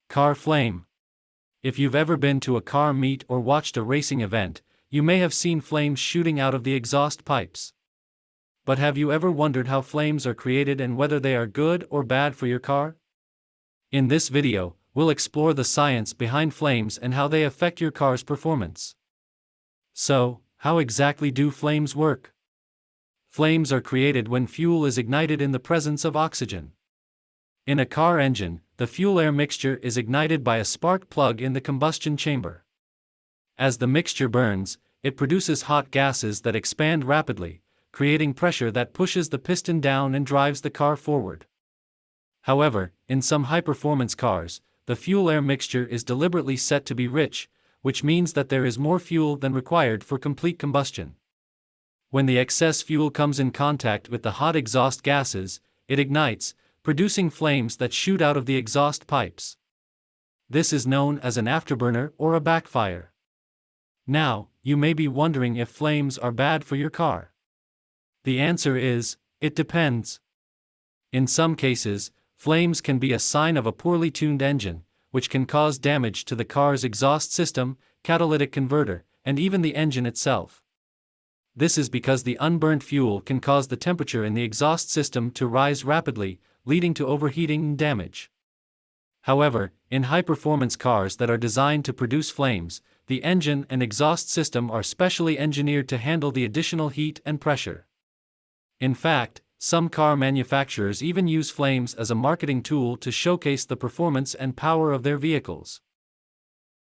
Car flame. If you've ever been to a car meet or watched a racing event, you may have seen flames shooting out of the exhaust pipes. But have you ever wondered how flames are created and whether they are good or bad for your car? In this video, we'll explore the science behind flames and how they affect your car's performance. So, how exactly do flames work? Flames are created when fuel is ignited in the presence of oxygen. In a car engine, the fuel-air mixture is ignited by a spark plug in the combustion chamber. As the mixture burns, it produces hot gases that expand rapidly, creating pressure that pushes the piston down and drives the car forward. However, in some high-performance cars, the fuel-air mixture is deliberately set to be rich, which means that there is more fuel than required for complete combustion. When the excess fuel comes in contact with the hot exhaust gases, it ignites, producing flames that shoot out of the exhaust pipes. This is known as an afterburner or a backfire. Now, you may be wondering if flames are bad for your car. The answer is, it depends. In some cases, flames can be a sign of a poorly tuned engine, which can cause damage to the car's exhaust system, catalytic converter, and even the engine itself. This is because the unburned fuel can cause the temperature in the exhaust system to rise rapidly, leading to overheating and damage. However, in high-performance cars that are designed to produce flames, the engine and exhaust system are specially engineered to handle the additional heat and pressure. In fact, some car manufacturers even use flames as a marketing tool to showcase the performance and power of their vehicles.